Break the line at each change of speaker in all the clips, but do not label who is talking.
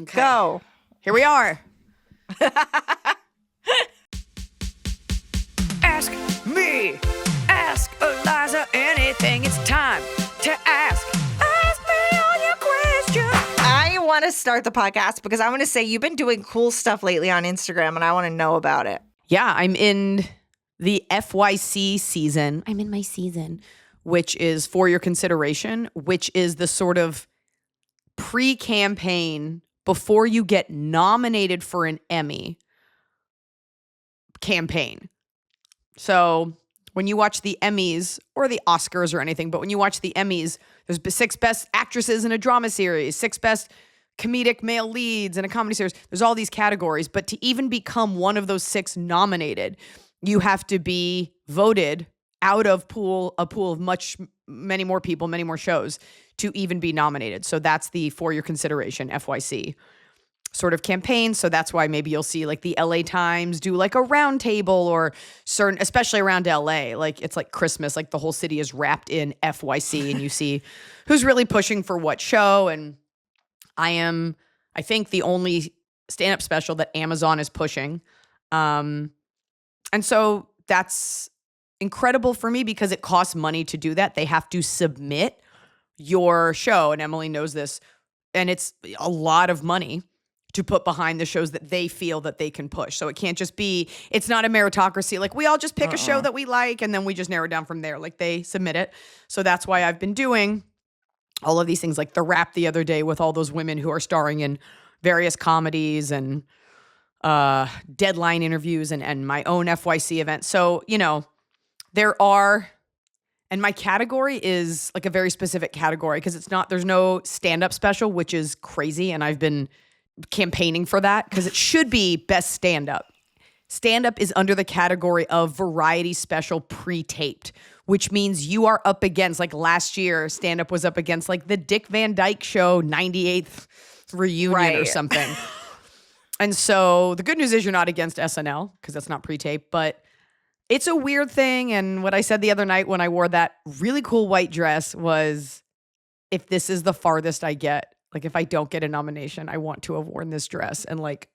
Okay.
Go.
Here we are. Ask me. Ask Iliza anything. It's time to ask. Ask me all your questions.
I want to start the podcast because I want to say you've been doing cool stuff lately on Instagram and I want to know about it.
Yeah, I'm in the FYC season. I'm in my season, which is For Your Consideration, which is the sort of pre-campaign before you get nominated for an Emmy campaign. So when you watch the Emmys or the Oscars or anything, but when you watch the Emmys, there's 6 best actresses in a drama series, 6 best comedic male leads in a comedy series. There's all these categories, but to even become one of those 6 nominated, you have to be voted out of a pool of many more people, many more shows to even be nominated. So that's the For Your Consideration, FYC sort of campaign. So that's why maybe you'll see like the LA Times do like a round table or certain, especially around LA, like it's like Christmas, like the whole city is wrapped in FYC and you see who's really pushing for what show. And I think the only stand-up special that Amazon is pushing. And so that's incredible for me because it costs money to do that. They have to submit your show, and Emily knows this, and it's a lot of money to put behind the shows that they feel that they can push. So it can't just be, it's not a meritocracy. Like we all just pick a show that we like and then we just narrow it down from there. Like they submit it. So that's why I've been doing all of these things like The Wrap the other day with all those women who are starring in various comedies and deadline interviews and my own FYC event. So, and my category is like a very specific category because there's no stand-up special, which is crazy. And I've been campaigning for that because it should be best stand-up. Stand-up is under the category of variety special pre-taped, which means you are up against, like last year, stand-up was up against like the Dick Van Dyke Show 98th reunion or something. And so the good news is you're not against SNL because that's not pre-taped, but it's a weird thing. And what I said the other night when I wore that really cool white dress was, if this is the farthest I get, like if I don't get a nomination, I want to have worn this dress and like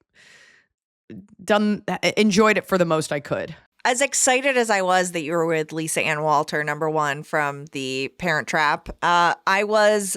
enjoyed it for the most I could.
As excited as I was that you were with Lisa Ann Walter, number one from the Parent Trap, I was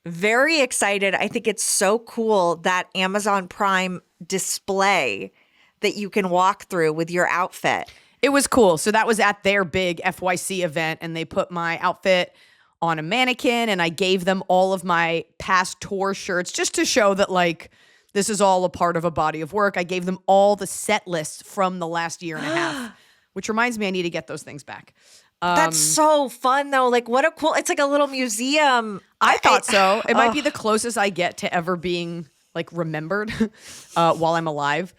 very excited. I think it's so cool that Amazon Prime display that you can walk through with your outfit.
It was cool. So that was at their big FYC event, and they put my outfit on a mannequin, and I gave them all of my past tour shirts just to show that, like, this is all a part of a body of work. I gave them all the set lists from the last year and a half, which reminds me I need to get those things back.
That's so fun, though. Like, what a cool, it's like a little museum.
I thought so. It might be the closest I get to ever being, like, remembered while I'm alive.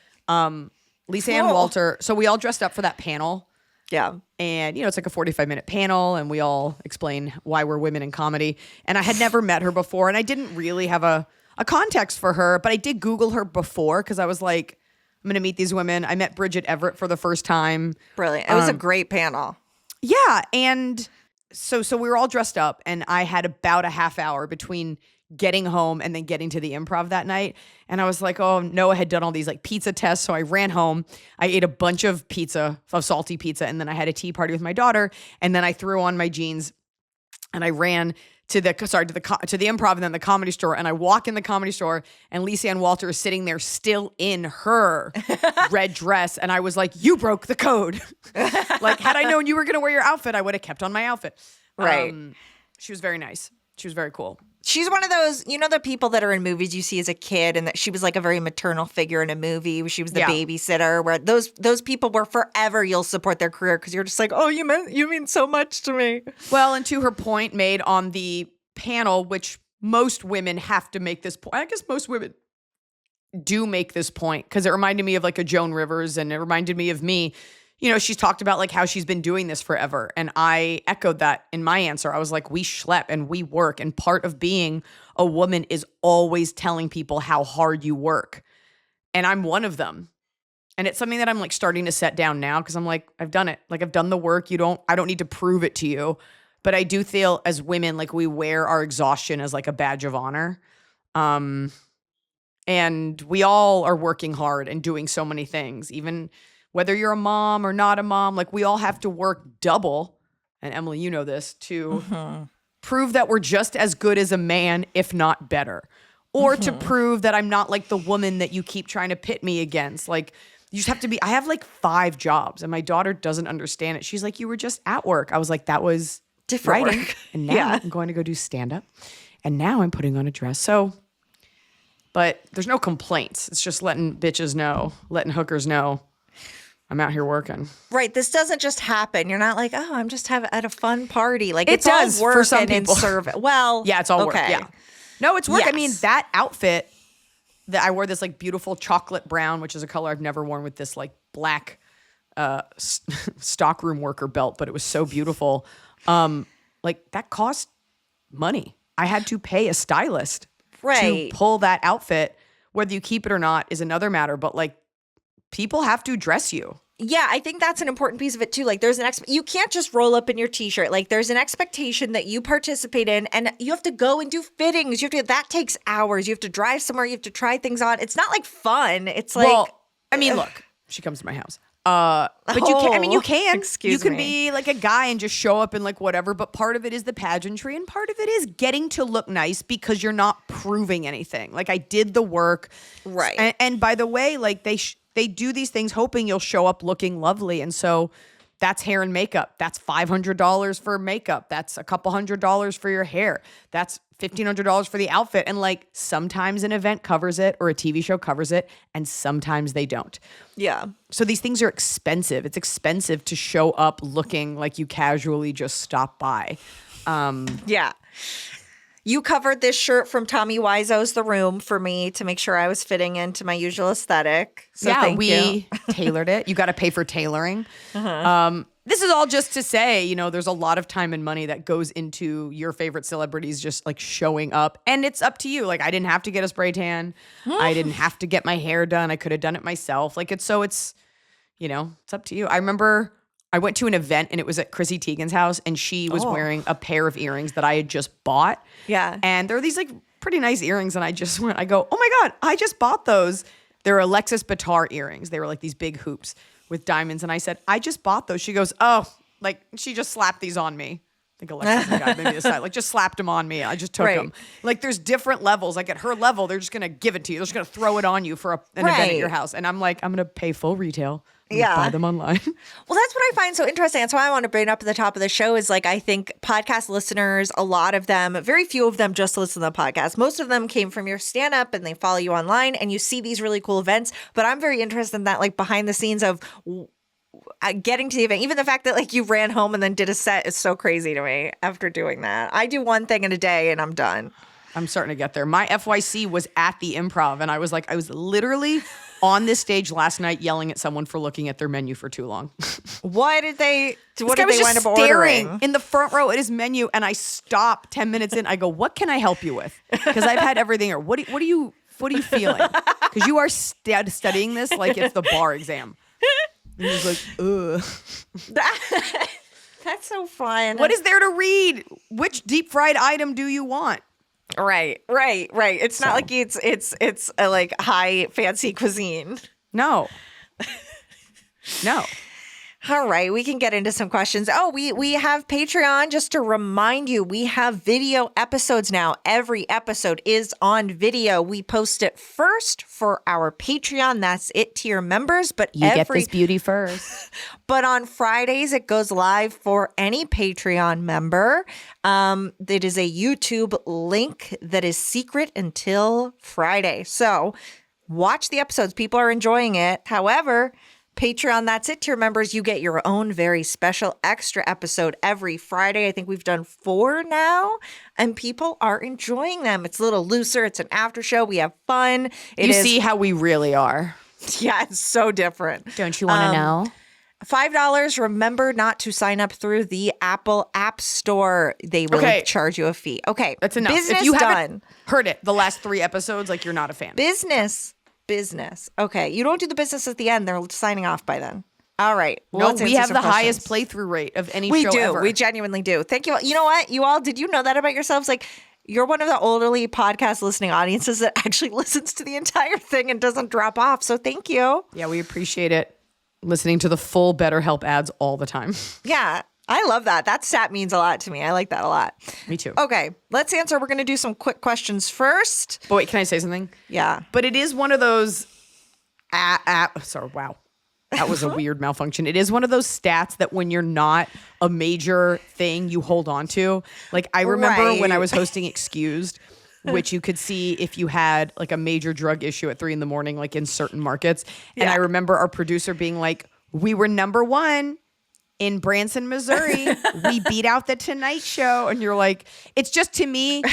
Lisa Ann Walter. So we all dressed up for that panel.
Yeah.
And, it's like a 45-minute panel, and we all explain why we're women in comedy. And I had never met her before, and I didn't really have a context for her, but I did Google her before because I was like, I'm going to meet these women. I met Bridget Everett for the first time.
Brilliant. It was a great panel.
Yeah. And so we were all dressed up, and I had about a half hour between getting home and then getting to the Improv that night. And I was like, oh, Noah had done all these like pizza tests. So I ran home. I ate a bunch of salty pizza. And then I had a tea party with my daughter. And then I threw on my jeans and I ran to the Improv and then the Comedy Store. And I walk in the Comedy Store, and Lisa Ann Walter is sitting there still in her red dress. And I was like, you broke the code. Like, had I known you were going to wear your outfit, I would have kept on my outfit.
Right.
She was very nice. She was very cool.
She's one of those, the people that are in movies you see as a kid, and that she was like a very maternal figure in a movie where she was the babysitter, where those people were forever, you'll support their career because you're just like, oh, you mean so much to me.
Well, and to her point made on the panel, which most women have to make this point. I guess most women do make this point because it reminded me of like a Joan Rivers, and it reminded me of me. She's talked about like how she's been doing this forever. And I echoed that in my answer. I was like, we schlep and we work. And part of being a woman is always telling people how hard you work. And I'm one of them. And it's something that I'm like starting to set down now because I'm like, I've done it. Like I've done the work. I don't need to prove it to you. But I do feel as women, like we wear our exhaustion as like a badge of honor. And And we all are working hard and doing so many things, even whether you're a mom or not a mom. Like, we all have to work double. And Emily, you know this, to prove that we're just as good as a man, if not better. Or to prove that I'm not like the woman that you keep trying to pit me against. Like, you just have to be, I have like 5 jobs and my daughter doesn't understand it. She's like, you were just at work. I was like, that was
Different
writing.
work.
And now I'm going to go do stand-up. And now I'm putting on a dress. So, but there's no complaints. It's just letting bitches know, letting hookers know I'm out here working.
Right. This doesn't just happen. You're not like, oh, I'm just at a fun party. Like,
It
it's
does
all work
for some
and in
people.
service. Well,
Yeah, it's all work.
okay.
Yeah. No, it's work. I mean,
Yes.
that outfit that I wore, this like beautiful chocolate brown, which is a color I've never worn, with this like black stockroom worker belt, but it was so beautiful. Like, that cost money. I had to pay a stylist
Right.
to pull that outfit. Whether you keep it or not is another matter, but like, people have to dress you.
Yeah, I think that's an important piece of it too. Like, there's you can't just roll up in your t-shirt. Like, there's an expectation that you participate in, and you have to go and do fittings. That takes hours. You have to drive somewhere. You have to try things on. It's not like fun. It's like,
Well, I mean, look, she comes to my house. But you can. I mean, you can.
Excuse
you can
me.
be like a guy and just show up in like whatever. But part of it is the pageantry, and part of it is getting to look nice because you're not proving anything. Like, I did the work,
Right.
And by the way, like they do these things hoping you'll show up looking lovely, and so that's hair and makeup. That's $500 for makeup. That's a couple $100 for your hair. That's $1,500 for the outfit. And like, sometimes an event covers it or a TV show covers it, and sometimes they don't.
yeah.
So these things are expensive. It's expensive to show up looking like you casually just stopped by.
Yeah. You covered this shirt from Tommy Wiseau's The Room for me to make sure I was fitting into my usual aesthetic. So
yeah,
thank
we
you.
tailored it. You got to pay for tailoring. This is all just to say, you know, there's a lot of time and money that goes into your favorite celebrities just like showing up, and it's up to you. Like, I didn't have to get a spray tan. I didn't have to get my hair done. I could have done it myself. Like, it's you know, it's up to you. I remember I went to an event and it was at Chrissy Teigen's house, and she was wearing a pair of earrings that I had just bought.
Yeah.
And they're these like pretty nice earrings. And I go, oh my God, I just bought those. They're Alexis Batar earrings. They were like these big hoops with diamonds. And I said, I just bought those. She goes, oh, like, she just slapped these on me. I think Alexis got maybe this side, like, just slapped them on me. I just took
Right.
them. Like, there's different levels. Like, at her level, they're just going to give it to you. They're just going to throw it on you for an event
Right.
at your house. And I'm like, I'm going to pay full retail. I'm
Yeah.
gonna buy them online.
Well, that's what I find so interesting. That's why I want to bring up at the top of the show is like, I think podcast listeners, a lot of them, very few of them just listen to the podcast. Most of them came from your stand up and they follow you online and you see these really cool events. But I'm very interested in that, like, behind the scenes of getting to the event. Even the fact that like you ran home and then did a set is so crazy to me after doing that. I do one thing in a day and I'm done.
I'm starting to get there. My FYC was at the Improv, and I was literally on this stage last night yelling at someone for looking at their menu for too long.
What did they
This guy was
wind
just
up
staring
ordering?
in the front row at his menu, and I stopped 10 minutes in. I go, what can I help you with? Because I've had everything here. What are you feeling? Because you are studying this like it's the bar exam. And he's like, ugh.
That's so fun.
What is there to read? Which deep fried item do you want?
Right. It's not like it's a like high fancy cuisine.
No. No.
All right, we can get into some questions. Oh, we have Patreon. Just to remind you, we have video episodes now. Every episode is on video. We post it first for our Patreon. That's it, tier members. But
beauty first.
But on Fridays, it goes live for any Patreon member. It is a YouTube link that is secret until Friday. So watch the episodes. People are enjoying it. However, Patreon, that's it, tier members. You get your own very special extra episode every Friday. I think we've done 4 now, and people are enjoying them. It's a little looser. It's an after show. We have fun.
You see how we really are.
Yeah, it's so different.
Don't you want to know?
$5. Remember not to sign up through the Apple App Store. They really charge you a fee. Okay,
That's enough.
Business
if you
done.
haven't heard it the last 3 episodes, like, you're not a fan.
Business. Okay, you don't do the business at the end. They're signing off by then. All right.
No,
let's
we
answer
have
some
the
questions.
highest playthrough rate of any
We
show
do.
ever.
We genuinely do. Thank you. You know what? You all, did you know that about yourselves? Like, You're one of the elderly podcast listening audiences that actually listens to the entire thing and doesn't drop off. So thank you.
Yeah, we appreciate it. Listening to the full BetterHelp ads all the time.
Yeah, I love that. That stat means a lot to me. I like that a lot.
Me too.
Okay, let's answer. We're going to do some quick questions first.
But wait, can I say something?
Yeah.
But it is one of those. Sorry, wow. That was a weird malfunction. It is one of those stats that when you're not a major thing, you hold on to. Like, I remember when I was hosting Excused, which you could see if you had like a major drug issue at 3 a.m, like in certain markets. And I remember our producer being like, we were number 1 in Branson, Missouri. We beat out the Tonight Show. And you're like, it's just, to me,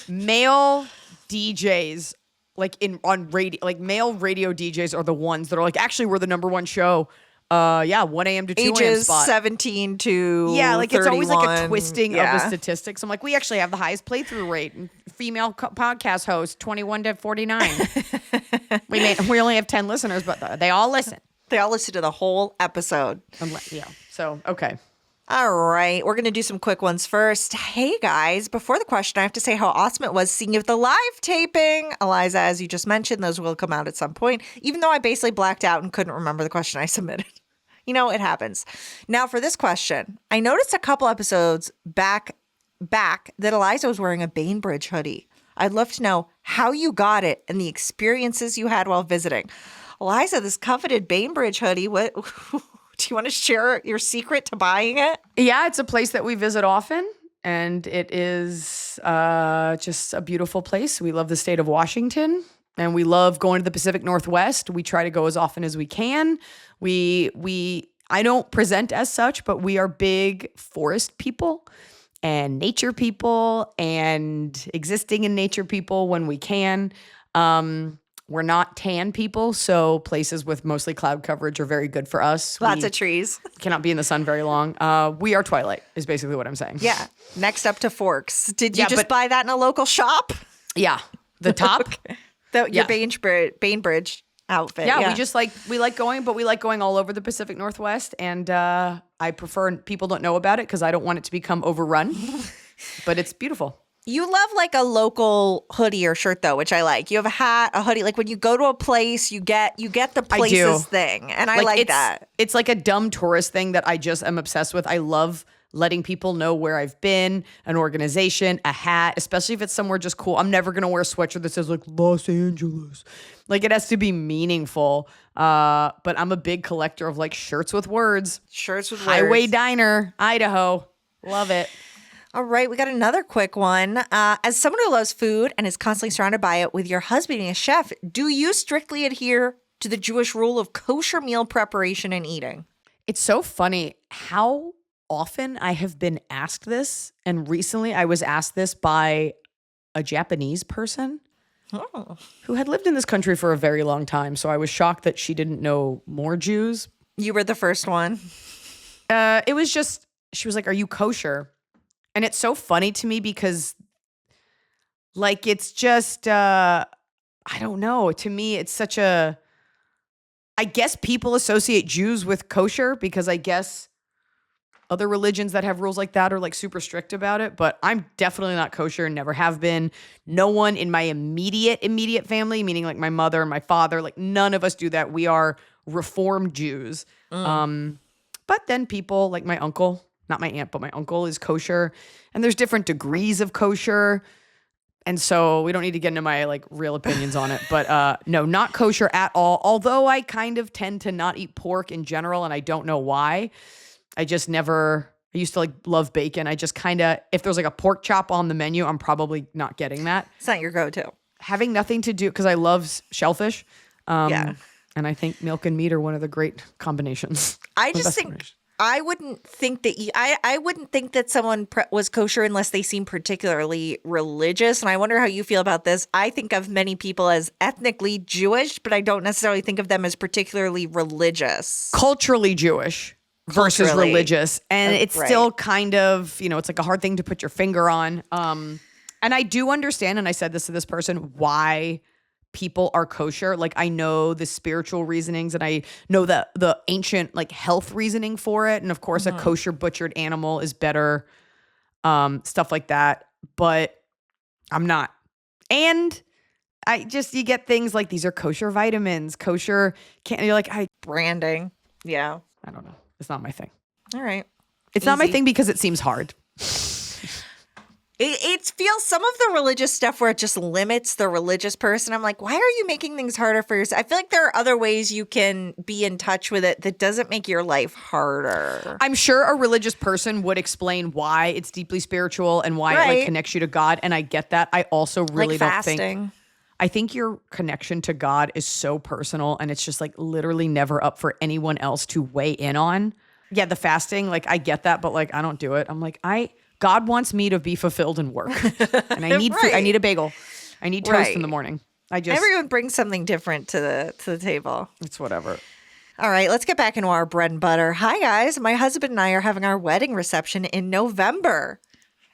male DJs like on radio, like male radio DJs are the ones that are like, actually, we're the number 1 show. 1 a.m. to 2 a.m.
Ages
spot.
17 to
like
31.
it's always like a twisting of the statistics. I'm like, we actually have the highest playthrough rate. And female podcast hosts, 21 to 49. we only have 10 listeners, but they all listen.
They all listen to the whole episode.
So, okay.
All right. We're going to do some quick ones first. Hey, guys. Before the question, I have to say how awesome it was seeing you at the live taping. Iliza, as you just mentioned, those will come out at some point, even though I basically blacked out and couldn't remember the question I submitted. You know, it happens. Now, for this question, I noticed a couple episodes back that Iliza was wearing a Bainbridge hoodie. I'd love to know how you got it and the experiences you had while visiting. Iliza, this coveted Bainbridge hoodie, what... Do you want to share your secret to buying it?
Yeah, it's a place that we visit often, and it is just a beautiful place. We love the state of Washington, and we love going to the Pacific Northwest. We try to go as often as we can. I don't present as such, but we are big forest people and nature people and existing in nature people when we can. We're not tan people, so places with mostly cloud coverage are very good for us.
Lots of trees.
Cannot be in the sun very long. We are Twilight, is basically what I'm saying.
Yeah. Next up to Forks. Did you just buy that in a local shop?
Yeah. The top.
Your Bainbridge outfit.
Yeah, we like going, but we like going all over the Pacific Northwest. And I prefer people don't know about it because I don't want it to become overrun. But it's beautiful.
You love like a local hoodie or shirt though, which I like. You have a hat, a hoodie. Like when you go to a place, you get the places thing, and I like that.
It's like a dumb tourist thing that I just am obsessed with. I love letting people know where I've been, an organization, a hat, especially if it's somewhere just cool. I'm never gonna wear a sweatshirt that says like Los Angeles. Like it has to be meaningful. But I'm a big collector of like shirts with words. Highway Diner, Idaho. Love it.
All right, we got another quick one. As someone who loves food and is constantly surrounded by it with your husband being a chef, do you strictly adhere to the Jewish rule of kosher meal preparation and eating?
It's so funny how often I have been asked this. And recently I was asked this by a Japanese person who had lived in this country for a very long time. So I was shocked that she didn't know more Jews.
You were the first one.
It was just, she was like, are you kosher? And it's so funny to me because, like, it's just, I don't know. To me, it's such a, I guess people associate Jews with kosher because I guess other religions that have rules like that are, like, super strict about it. But I'm definitely not kosher, never have been. No one in my immediate family, meaning, like, my mother and my father, like, none of us do that. We are Reformed Jews. But then people, like my uncle, not my aunt, but my uncle is kosher. And there's different degrees of kosher. And so we don't need to get into my like real opinions on it. But no, not kosher at all. Although I kind of tend to not eat pork in general. And I don't know why. I used to like love bacon. I just kind of, if there's like a pork chop on the menu, I'm probably not getting that.
It's not your go-to.
Having nothing to do, because I love shellfish.
Yeah.
And I think milk and meat are one of the great combinations.
I just think I wouldn't think that I wouldn't think that someone was kosher unless they seem particularly religious. And I wonder how you feel about this. I think of many people as ethnically Jewish, but I don't necessarily think of them as particularly religious.
Culturally Jewish versus religious. And it's still kind of, it's like a hard thing to put your finger on. And I do understand, and I said this to this person, why people are kosher. Like I know the spiritual reasonings and I know the ancient like health reasoning for it. And of course a kosher butchered animal is better, stuff like that. But I'm not. And you get things like these are kosher vitamins, kosher can't, you're like,
Branding. Yeah.
I don't know. It's not my thing.
All right.
It's not my thing because it seems hard.
It feels some of the religious stuff where it just limits the religious person. I'm like, why are you making things harder for yourself? I feel like there are other ways you can be in touch with it that doesn't make your life harder.
I'm sure a religious person would explain why it's deeply spiritual and why it like connects you to God. And I get that. I also really don't think. I think your connection to God is so personal and it's just like literally never up for anyone else to weigh in on. Yeah, the fasting, like I get that, but like I don't do it. I'm like, God wants me to be fulfilled and work. And I need food. I need a bagel. I need toast in the morning.
Everyone brings something different to the table.
It's whatever.
All right, let's get back into our bread and butter. Hi guys, my husband and I are having our wedding reception in November.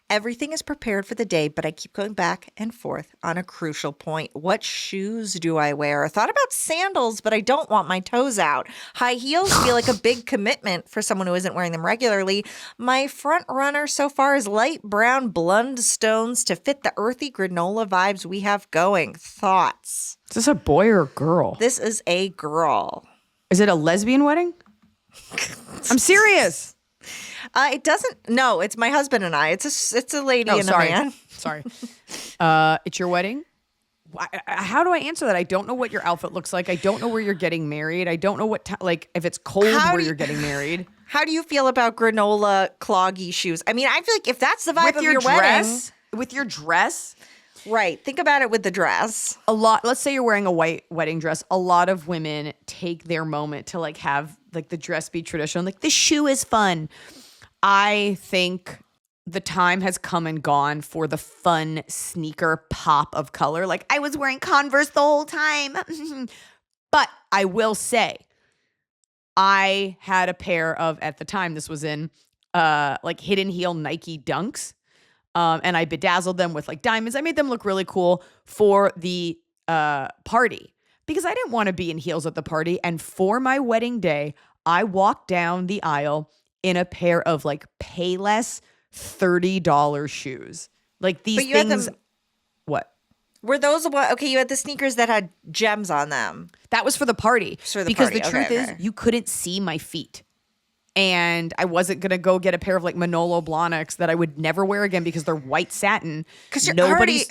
Everything is prepared for the day, but I keep going back and forth on a crucial point. What shoes do I wear? I thought about sandals, but I don't want my toes out. High heels feel like a big commitment for someone who isn't wearing them regularly. My front runner so far is light brown blonde stones to fit the earthy granola vibes we have going. Thoughts?
Is this a boy or a girl?
This is a girl.
Is it a lesbian wedding? I'm serious.
It doesn't. No, it's my husband and I. It's a lady and a man.
Sorry. It's your wedding? How do I answer that? I don't know what your outfit looks like. I don't know where you're getting married. I don't know what like if it's cold where you're getting married.
How do you feel about granola cloggy shoes? I mean, I feel like if that's the vibe of your wedding,
with your dress.
Right. Think about it with the dress.
Let's say you're wearing a white wedding dress. A lot of women take their moment to like have like the dress be traditional. Like the shoe is fun. I think the time has come and gone for the fun sneaker pop of color. Like I was wearing Converse the whole time. But I will say I had a pair of, at the time this was in like hidden heel Nike Dunks. And I bedazzled them with like diamonds. I made them look really cool for the party because I didn't want to be in heels at the party. And for my wedding day, I walked down the aisle in a pair of like Payless $30 shoes. Like these things. What?
Were those what? Okay, you had the sneakers that had gems on them.
That was for the party. Because the truth is you couldn't see my feet. And I wasn't going to go get a pair of like Manolo Blahniks that I would never wear again because they're white satin.
Because you're already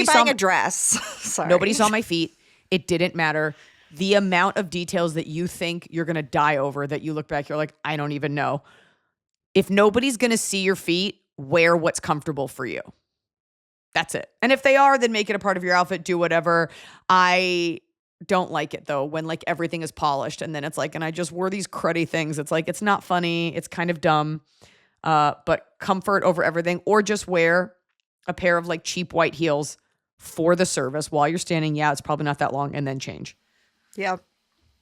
buying a dress. Sorry.
Nobody saw my feet. It didn't matter. The amount of details that you think you're going to die over that you look back, you're like, I don't even know. If nobody's going to see your feet, wear what's comfortable for you. That's it. And if they are, then make it a part of your outfit. Do whatever. I don't like it though when like everything is polished and then it's like, and I just wore these cruddy things. It's like, it's not funny. It's kind of dumb. But comfort over everything, or just wear a pair of like cheap white heels for the service while you're standing. Yeah, it's probably not that long, and then change.
Yeah.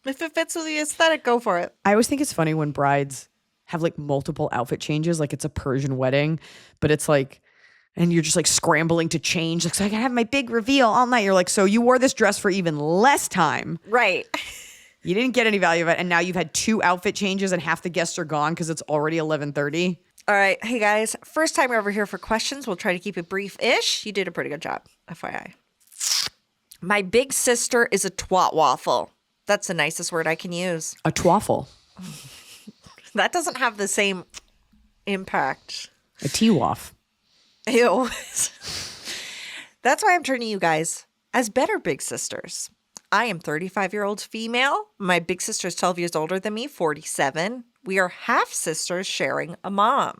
If it fits with the aesthetic, go for it.
I always think it's funny when brides have like multiple outfit changes, like it's a Persian wedding, but it's like, and you're just like scrambling to change. Like, so I can have my big reveal all night. You're like, so you wore this dress for even less time.
Right.
You didn't get any value of it. And now you've had 2 outfit changes and half the guests are gone because it's already 11:30.
All right. Hey guys, first time over here for questions. We'll try to keep it brief-ish. You did a pretty good job, FYI. My big sister is a twat waffle. That's the nicest word I can use.
A twaffle.
That doesn't have the same impact.
A T-waff.
Ew. That's why I'm turning you guys as better big sisters. I am 35-year-old female. My big sister is 12 years older than me, 47. We are half sisters sharing a mom.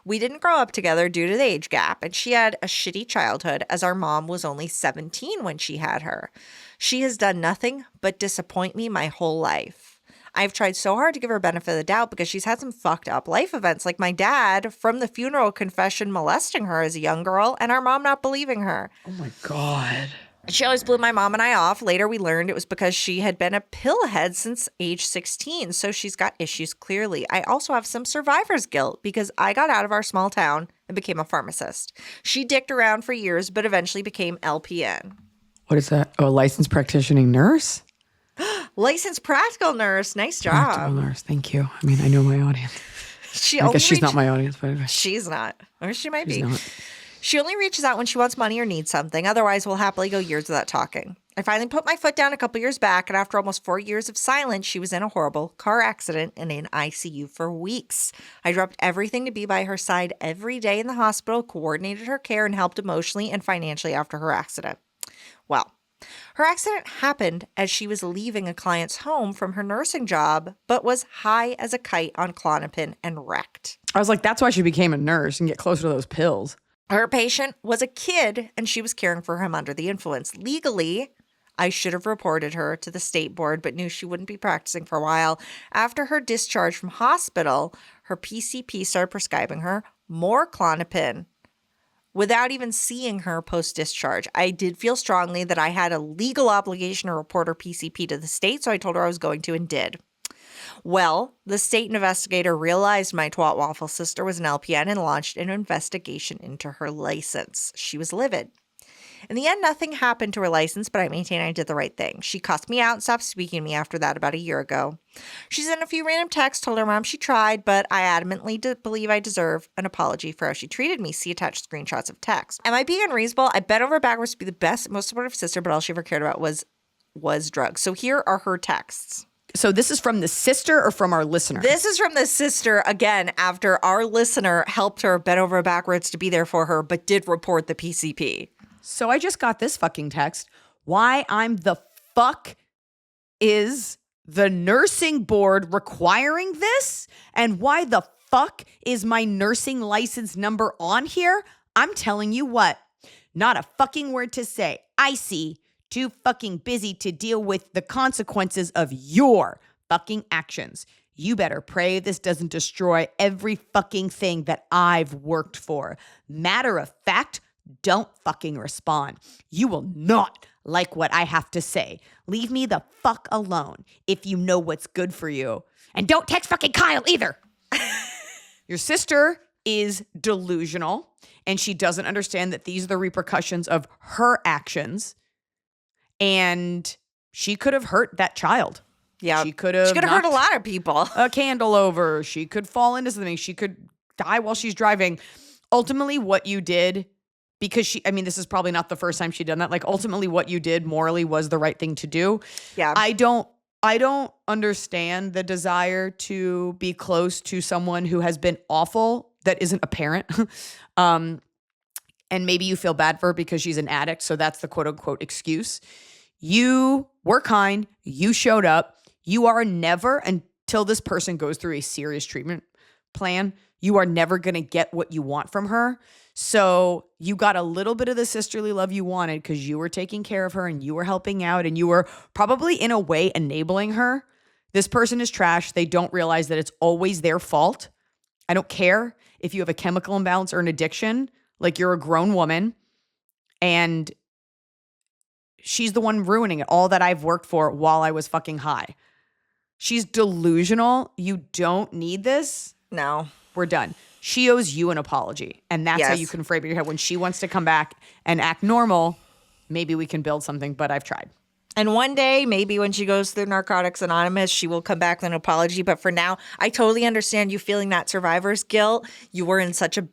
We didn't grow up together due to the age gap, and she had a shitty childhood as our mom was only 17 when she had her. She has done nothing but disappoint me my whole life. I've tried so hard to give her benefit of the doubt because she's had some fucked up life events, like my dad from the funeral confession molesting her as a young girl and our mom not believing her.
Oh my God.
She always blew my mom and I off. Later, we learned it was because she had been a pillhead since age 16, so she's got issues clearly. I also have some survivor's guilt because I got out of our small town and became a pharmacist. She dicked around for years, but eventually became LPN.
What is that? Oh, a licensed practicing nurse?
Licensed practical nurse. Nice job.
Practical nurse. Thank you. I mean, I know my audience. I guess she's not my audience, but anyway.
She's not. Or she might be.
Not.
She only reaches out when she wants money or needs something. Otherwise, we'll happily go years without talking. I finally put my foot down a couple years back, and after almost 4 years of silence, she was in a horrible car accident and in ICU for weeks. I dropped everything to be by her side every day in the hospital, coordinated her care, and helped emotionally and financially after her accident. Well, her accident happened as she was leaving a client's home from her nursing job, but was high as a kite on Klonopin and wrecked.
I was like, that's why she became a nurse and get closer to those pills.
Her patient was a kid, and she was caring for him under the influence. Legally, I should have reported her to the state board, but knew she wouldn't be practicing for a while. After her discharge from hospital, her PCP started prescribing her more Klonopin without even seeing her post-discharge. I did feel strongly that I had a legal obligation to report her PCP to the state, so I told her I was going to and did. Well, the state investigator realized my twat waffle sister was an LPN and launched an investigation into her license. She was livid. In the end, nothing happened to her license, but I maintain I did the right thing. She cussed me out and stopped speaking to me after that about a year ago. She sent a few random texts, told her mom she tried, but I adamantly believe I deserve an apology for how she treated me. See attached screenshots of text. Am I being unreasonable? I bent over backwards to be the best, most supportive sister, but all she ever cared about was drugs. So here are her texts.
So this is from the sister or from our listener?
This is from the sister, again, after our listener helped her bend over backwards to be there for her, but did report the PCP.
So I just got this fucking text. Why I'm the fuck is the nursing board requiring this? And why the fuck is my nursing license number on here? I'm telling you what, not a fucking word to say. I see. Too fucking busy to deal with the consequences of your fucking actions. You better pray this doesn't destroy every fucking thing that I've worked for. Matter of fact, don't fucking respond. You will not like what I have to say. Leave me the fuck alone if you know what's good for you. And don't text fucking Kyle either. Your sister is delusional and she doesn't understand that these are the repercussions of her actions. And she could have hurt that child.
Yeah.
She could have
hurt a lot of people.
A candle over. She could fall into something. She could die while she's driving. Ultimately, what you did, because this is probably not the first time she'd done that. Like, ultimately, what you did morally was the right thing to do.
Yeah.
I don't understand the desire to be close to someone who has been awful that isn't a parent. And maybe you feel bad for her because she's an addict. So that's the quote unquote excuse. You were kind. You showed up. You are never, until this person goes through a serious treatment plan, you are never going to get what you want from her. So you got a little bit of the sisterly love you wanted because you were taking care of her and you were helping out and you were probably in a way enabling her. This person is trash. They don't realize that it's always their fault. I don't care if you have a chemical imbalance or an addiction. Like, you're a grown woman and she's the one ruining it. All that I've worked for while I was fucking high. She's delusional. You don't need this.
No.
We're done. She owes you an apology. And that's how you can frame it in your head. When she wants to come back and act normal, maybe we can build something, but I've tried.
And one day, maybe when she goes through Narcotics Anonymous, she will come back with an apology. But for now, I totally understand you feeling that survivor's guilt. You were in such a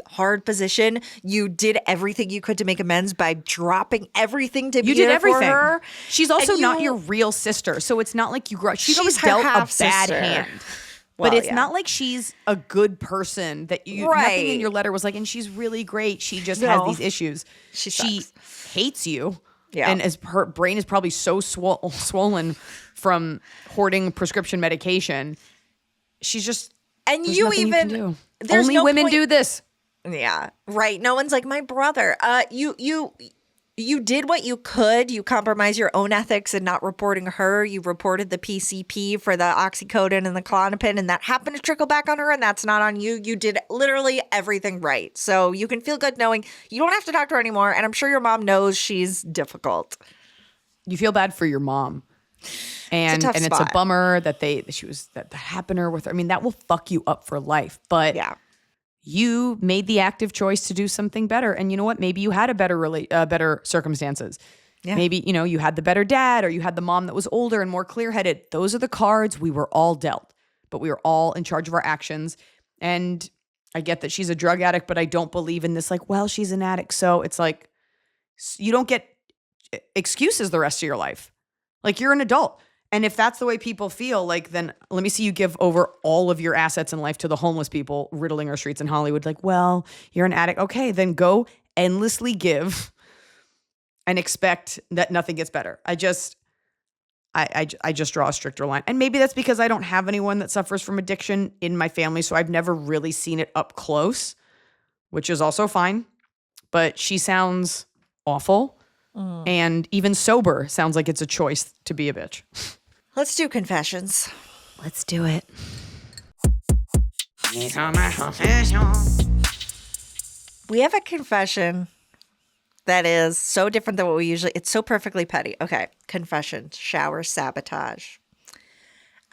hard position. You did everything you could to make amends by dropping everything to be there for her.
She's also not your real sister. So it's not like you grew up. She's always dealt a bad hand. But it's not like she's a good person that nothing in your letter was like, and she's really great. She just has these issues. She hates you. Yeah. And her brain is probably so swollen from hoarding prescription medication. She's just,
and you even,
you only women do this.
Yeah. Right. No one's like my brother. You did what you could. You compromised your own ethics in not reporting her. You reported the PCP for the oxycodone and the Klonopin, and that happened to trickle back on her, and that's not on you. You did literally everything right. So you can feel good knowing you don't have to talk to her anymore, and I'm sure your mom knows she's difficult.
You feel bad for your mom. And it's a bummer that that happened to her with her. I mean, that will fuck you up for life. But yeah. You made the active choice to do something better. And you know what? Maybe you had a better circumstances. Yeah. Maybe, you had the better dad, or you had the mom that was older and more clear-headed. Those are the cards we were all dealt. But we were all in charge of our actions. And I get that she's a drug addict, but I don't believe in this, like, well, she's an addict. So it's like, you don't get excuses the rest of your life. Like, you're an adult. And if that's the way people feel, like, then let me see you give over all of your assets in life to the homeless people riddling our streets in Hollywood. Like, well, you're an addict. Okay, then go endlessly give and expect that nothing gets better. I just draw a stricter line. And maybe that's because I don't have anyone that suffers from addiction in my family, so I've never really seen it up close, which is also fine. But she sounds awful. And even sober sounds like it's a choice to be a bitch.
Let's do confessions.
Let's do it.
We have a confession that is so different than what we usually, it's so perfectly petty. Okay, confession, shower sabotage.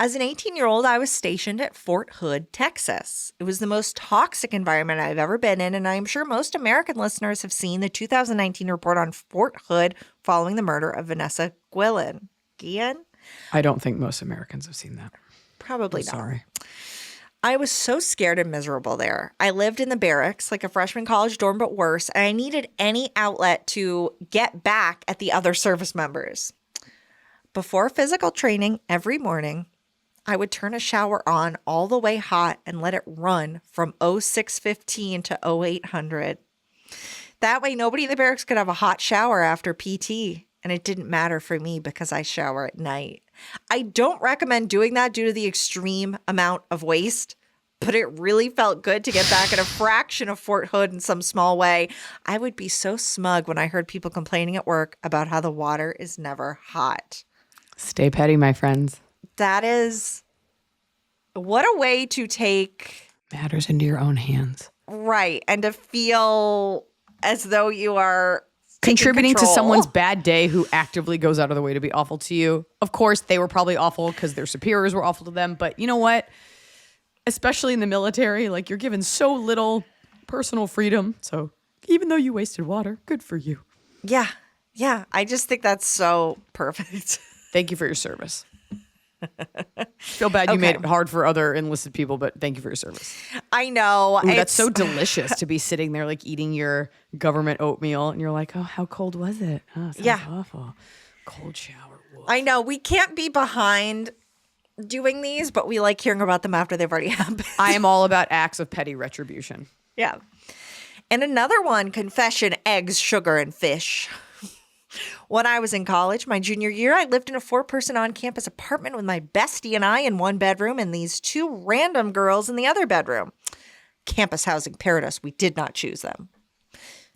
As an 18-year-old, I was stationed at Fort Hood, Texas. It was the most toxic environment I've ever been in, and I'm sure most American listeners have seen the 2019 report on Fort Hood following the murder of Vanessa Guillen.
I don't think most Americans have seen that.
Probably not.
Sorry.
I was so scared and miserable there. I lived in the barracks, like a freshman college dorm, but worse, and I needed any outlet to get back at the other service members. Before physical training every morning, I would turn a shower on all the way hot and let it run from 0615 to 0800. That way, nobody in the barracks could have a hot shower after PT. And it didn't matter for me because I shower at night. I don't recommend doing that due to the extreme amount of waste, but it really felt good to get back at a fraction of Fort Hood in some small way. I would be so smug when I heard people complaining at work about how the water is never hot.
Stay petty, my friends.
That is, what a way to take
matters into your own hands.
Right. And to feel as though you are
contributing to someone's bad day who actively goes out of the way to be awful to you. Of course, they were probably awful because their superiors were awful to them. But you know what? Especially in the military, like, you're given so little personal freedom. So even though you wasted water, good for you.
Yeah. Yeah. I just think that's so perfect.
Thank you for your service. Feel bad you made it hard for other enlisted people, but thank you for your service.
I know.
Ooh, that's so delicious to be sitting there like eating your government oatmeal and you're like, oh, how cold was it? Oh, sounds awful. Cold shower. Woof.
I know. We can't be behind doing these, but we like hearing about them after they've already happened.
I am all about acts of petty retribution.
Yeah. And another one, confession, eggs, sugar, and fish. When I was in college, my junior year, I lived in a 4-person on-campus apartment with my bestie and I in one bedroom and these 2 random girls in the other bedroom. Campus housing paradise. We did not choose them.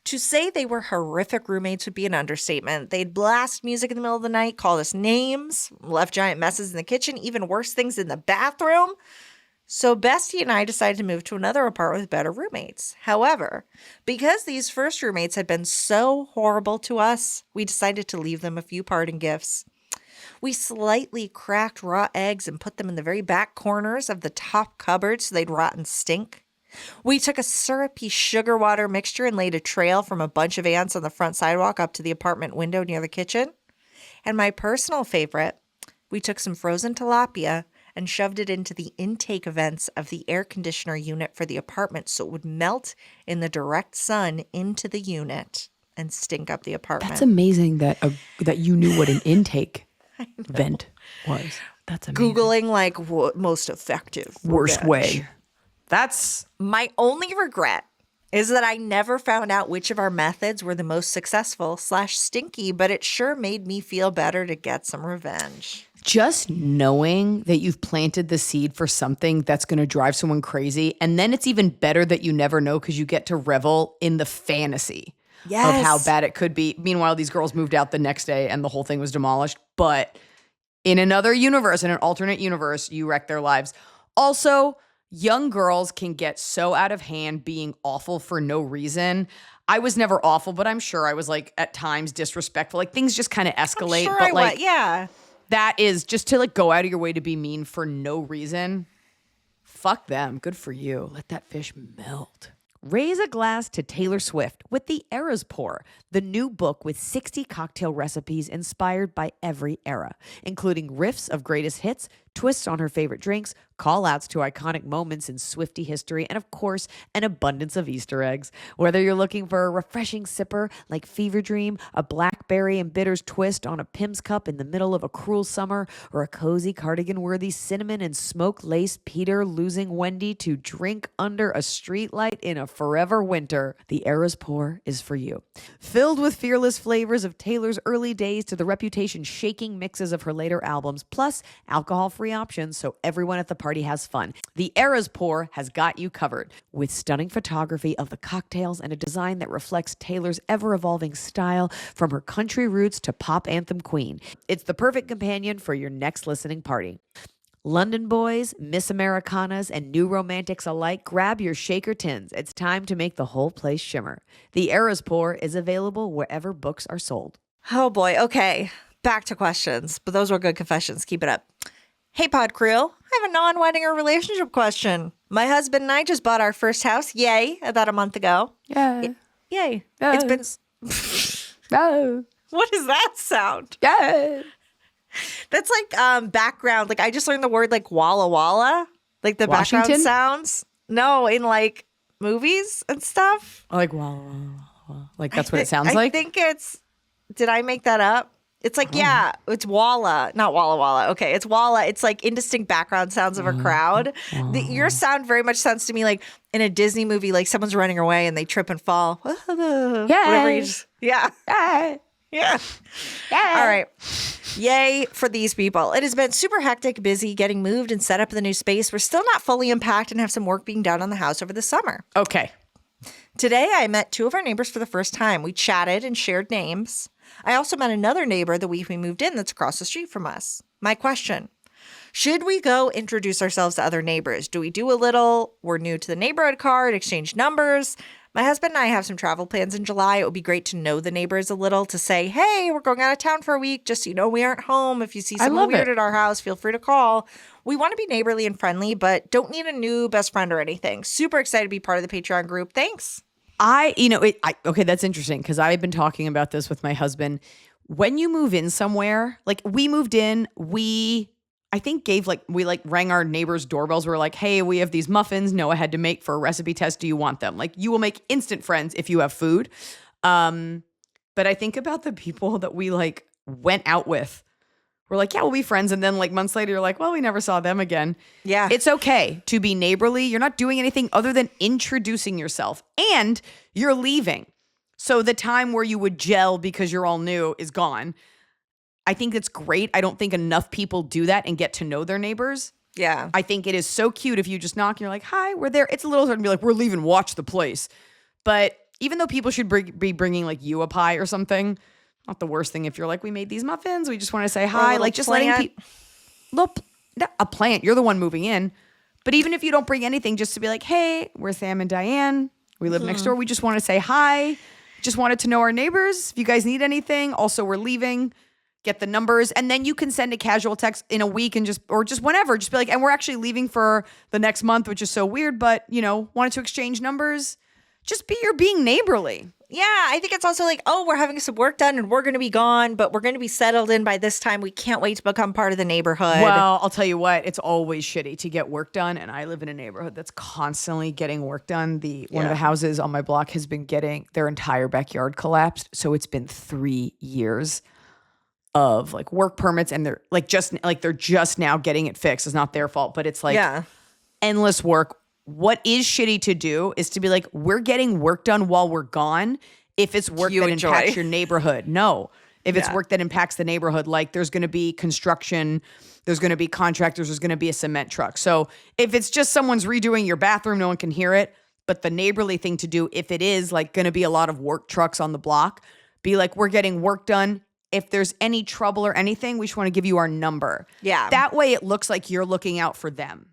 To say they were horrific roommates would be an understatement. They'd blast music in the middle of the night, call us names, left giant messes in the kitchen, even worse things in the bathroom. So Bestie and I decided to move to another apartment with better roommates. However, because these first roommates had been so horrible to us, we decided to leave them a few parting gifts. We slightly cracked raw eggs and put them in the very back corners of the top cupboard so they'd rot and stink. We took a syrupy sugar water mixture and laid a trail from a bunch of ants on the front sidewalk up to the apartment window near the kitchen. And my personal favorite, we took some frozen tilapia and shoved it into the intake vents of the air conditioner unit for the apartment so it would melt in the direct sun into the unit and stink up the apartment.
That's amazing that that you knew what an intake vent was. That's amazing.
Googling like what most effective.
Worst way. That's
my only regret is that I never found out which of our methods were the most successful / stinky, but it sure made me feel better to get some revenge.
Just knowing that you've planted the seed for something that's going to drive someone crazy. And then it's even better that you never know because you get to revel in the fantasy of how bad it could be. Meanwhile, these girls moved out the next day and the whole thing was demolished. But in another universe, in an alternate universe, you wreck their lives. Also, young girls can get so out of hand being awful for no reason. I was never awful, but I'm sure I was like at times disrespectful. Like things just kind of escalate.
I'm sure
but
I
like,
was. Yeah.
That is just to like go out of your way to be mean for no reason. Fuck them. Good for you. Let that fish melt. Raise a glass to Taylor Swift with The Eras Pour, the new book with 60 cocktail recipes inspired by every era, including riffs of greatest hits, twists on her favorite drinks, call outs to iconic moments in Swiftie history, and of course, an abundance of Easter eggs. Whether you're looking for a refreshing sipper like Fever Dream, a blackberry and bitters twist on a Pim's cup in the middle of a cruel summer, or a cozy cardigan-worthy cinnamon and smoke-laced Peter losing Wendy to drink under a streetlight in a forever winter, the Era's Pour is for you. Filled with fearless flavors of Taylor's early days to the reputation-shaking mixes of her later albums, plus alcohol-free options so everyone at the party has fun. The Era's Pour has got you covered with stunning photography of the cocktails and a design that reflects Taylor's ever-evolving style from her country roots to pop anthem queen. It's the perfect companion for your next listening party. London boys, Miss Americanas, and new romantics alike, grab your shaker tins. It's time to make the whole place shimmer. The Era's Pour is available wherever books are sold.
Oh boy. Okay. Back to questions, but those were good confessions. Keep it up. Hey, Pod Crew. I have a non-wedding or relationship question. My husband and I just bought our first house. Yay. About a month ago.
Yeah.
Yay.
Yeah.
It's been...
Oh.
What does that sound?
Yeah.
That's like background. Like I just learned the word like Walla Walla. Like the
Washington?
background sounds. No, in like movies and stuff.
Like, wow. Like that's what it sounds like?
I think it's... Did I make that up? It's like, yeah, it's Walla, not Walla Walla. Okay, it's Walla. It's like indistinct background sounds of a crowd. Your sound very much sounds to me like in a Disney movie, like someone's running away and they trip and fall.
Yeah.
Yeah.
Yeah.
Yeah. All right. Yay for these people. It has been super hectic, busy, getting moved and set up in the new space. We're still not fully unpacked and have some work being done on the house over the summer.
Okay.
Today, I met two of our neighbors for the first time. We chatted and shared names. I also met another neighbor the week we moved in that's across the street from us. My question, should we go introduce ourselves to other neighbors? Do we do a little? We're new to the neighborhood card, exchange numbers. My husband and I have some travel plans in July. It would be great to know the neighbors a little, to say, hey, we're going out of town for a week. Just so you know, we aren't home. If you see someone weird at our house, feel free to call. We want to be neighborly and friendly, but don't need a new best friend or anything. Super excited to be part of the Patreon group. Thanks.
Okay, that's interesting because I've been talking about this with my husband. When you move in somewhere, like we moved in, I think we rang our neighbors' doorbells. We were like, hey, we have these muffins Noah had to make for a recipe test. Do you want them? Like you will make instant friends if you have food. But I think about the people that we like went out with. We're like, yeah, we'll be friends. And then like months later, you're like, well, we never saw them again.
Yeah.
It's okay to be neighborly. You're not doing anything other than introducing yourself and you're leaving. So the time where you would gel because you're all new is gone. I think it's great. I don't think enough people do that and get to know their neighbors.
Yeah.
I think it is so cute if you just knock and you're like, hi, we're there. It's a little hard to be like, we're leaving, watch the place. But even though people should be bringing like you a pie or something, not the worst thing if you're like, we made these muffins. We just want to say hi. Like just letting people, a plant, you're the one moving in. But even if you don't bring anything, just to be like, hey, we're Sam and Diane. We live next door. We just want to say hi. Just wanted to know our neighbors. If you guys need anything, also we're leaving. Get the numbers. And then you can send a casual text in a week and just whenever. Just be like, and we're actually leaving for the next month, which is so weird, but wanted to exchange numbers. Just being neighborly.
Yeah, I think it's also like, oh, we're having some work done and we're going to be gone, but we're going to be settled in by this time. We can't wait to become part of the neighborhood.
Well, I'll tell you what, it's always shitty to get work done. And I live in a neighborhood that's constantly getting work done. One of the houses on my block has been getting their entire backyard collapsed. So it's been 3 years of like work permits and they're just now getting it fixed. It's not their fault, but it's like endless work. What is shitty to do is to be like, we're getting work done while we're gone. If it's work that impacts your neighborhood, no. If it's work that impacts the neighborhood, like there's going to be construction, there's going to be contractors, there's going to be a cement truck. So if it's just someone's redoing your bathroom, no one can hear it. But the neighborly thing to do, if it is like going to be a lot of work trucks on the block, be like, we're getting work done. If there's any trouble or anything, we just want to give you our number.
Yeah.
That way it looks like you're looking out for them.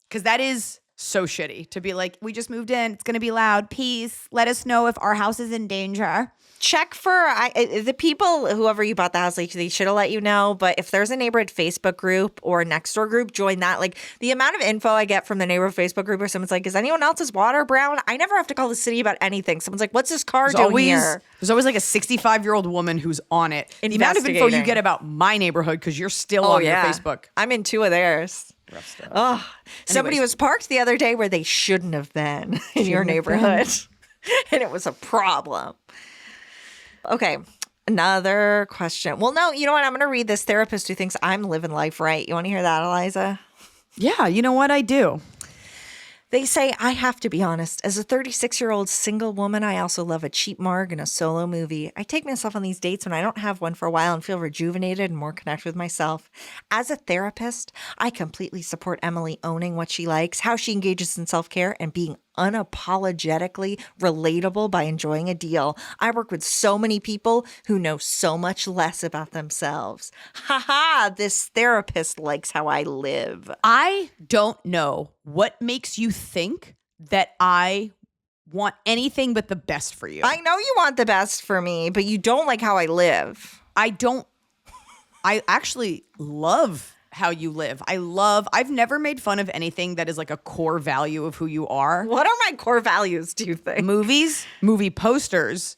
Because that is so shitty to be like, we just moved in. It's going to be loud. Peace. Let us know if our house is in danger.
Check for the people, whoever you bought the house, like they should have let you know. But if there's a neighborhood Facebook group or next door group, join that. Like the amount of info I get from the neighborhood Facebook group where someone's like, is anyone else's water brown? I never have to call the city about anything. Someone's like, what's this car doing here?
There's always like a 65-year-old woman who's on it. The amount of info you get about my neighborhood because you're still on your Facebook.
I'm in 2 of theirs.
Rough stuff.
Oh, somebody was parked the other day where they shouldn't have been in your neighborhood. And it was a problem. Okay, another question. Well, no, you know what? I'm going to read this therapist who thinks I'm living life right. You want to hear that, Iliza?
Yeah, you know what? I do.
They say, I have to be honest. As a 36-year-old single woman, I also love a cheap marg and a solo movie. I take myself on these dates when I don't have one for a while and feel rejuvenated and more connected with myself. As a therapist, I completely support Emily owning what she likes, how she engages in self-care, and being unapologetically relatable by enjoying a deal. I work with so many people who know so much less about themselves. Ha, this therapist likes how I live.
I don't know what makes you think that I want anything but the best for you.
I know you want the best for me, but you don't like how I live.
I actually love how you live. I've never made fun of anything that is like a core value of who you are.
What are my core values, do you think?
Movies, movie posters,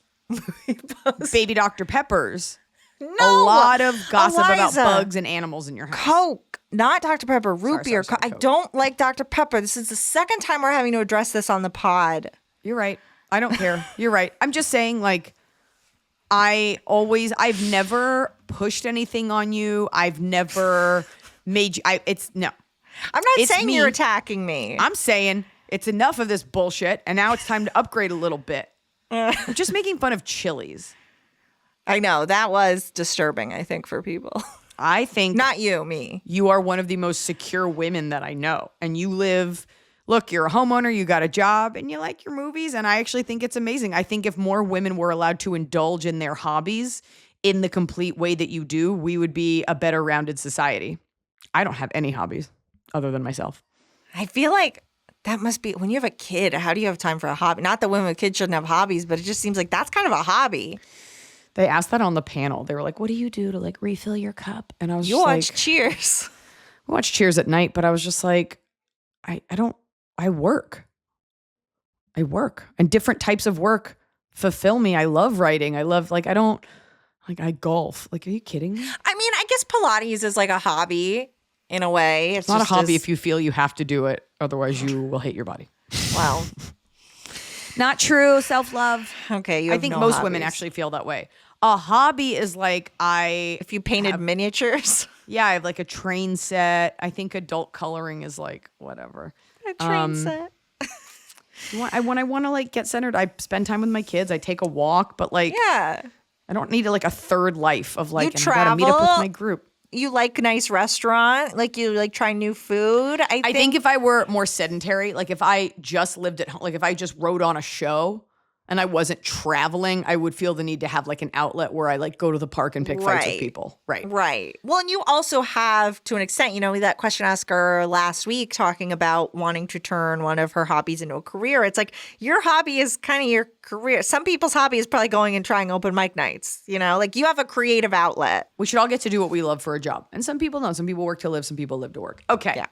baby Dr. Peppers.
No.
A lot of gossip about
Iliza.
bugs and animals in your house.
Coke, not Dr. Pepper, root beer.
Sorry,
I
Coke.
don't like Dr. Pepper. This is the second time we're having to address this on the pod.
You're right. I don't care. You're right. I'm just saying, like, I've never pushed anything on you. I've never made you, no.
I'm not saying you're attacking me.
I'm saying it's enough of this bullshit, and now it's time to upgrade a little bit. I'm just making fun of Chili's.
I know. That was disturbing, I think, for people.
I think
Not you, me.
you are one of the most secure women that I know. And you live, look, you're a homeowner, you got a job, and you like your movies. And I actually think it's amazing. I think if more women were allowed to indulge in their hobbies in the complete way that you do, we would be a better rounded society. I don't have any hobbies other than myself.
I feel like that must be, when you have a kid, how do you have time for a hobby? Not that women with kids shouldn't have hobbies, but it just seems like that's kind of a hobby.
They asked that on the panel. They were like, what do you do to like refill your cup? And I was
You
just
watch
like,
Cheers.
I watch Cheers at night, but I was just like, I work. And different types of work fulfill me. I love writing. I golf. Like, are you kidding me?
I mean, I guess Pilates is like a hobby in a way.
It's not a hobby if you feel you have to do it. Otherwise, you will hate your body.
Well,
Not true. Self-love.
okay.
I think most women actually feel that way. A hobby is like
If you painted miniatures.
I have like a train set. I think adult coloring is like whatever.
A train set.
When I want to like get centered, I spend time with my kids. I take a walk, but like
Yeah.
I don't need like a third life of like,
You
and I gotta meet up with
travel?
my group.
You like a nice restaurant? Like you like trying new food?
I think if I were more sedentary, like if I just lived at home, like if I just wrote on a show and I wasn't traveling, I would feel the need to have like an outlet where I like go to the park and pick fights with people. Right.
Right. Well, and you also have, to an extent, that question asker last week talking about wanting to turn one of her hobbies into a career. It's like your hobby is kind of your career. Some people's hobby is probably going and trying open mic nights. Like you have a creative outlet.
We should all get to do what we love for a job. And some people don't. Some people work to live. Some people live to work. Okay.
Yeah.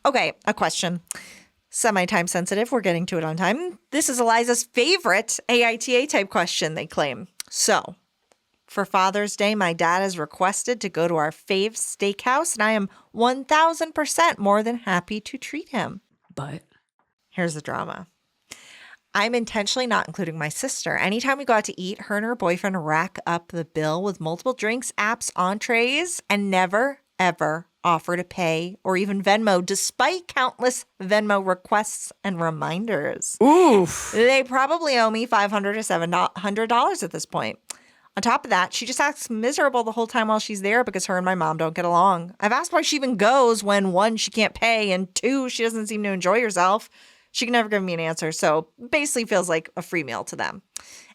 Okay. A question. Semi-time sensitive. We're getting to it on time. This is Iliza's favorite AITA type question, they claim. So, for Father's Day, my dad has requested to go to our fave steakhouse, and I am 1,000% more than happy to treat him.
But
Here's the drama. I'm intentionally not including my sister. Anytime we go out to eat, her and her boyfriend rack up the bill with multiple drinks, apps, entrees, and never, ever offer to pay or even Venmo, despite countless Venmo requests and reminders.
oof.
They probably owe me $500 to $700 at this point. On top of that, she just acts miserable the whole time while she's there because her and my mom don't get along. I've asked why she even goes when, one, she can't pay, and two, she doesn't seem to enjoy herself. She can never give me an answer, so basically feels like a free meal to them.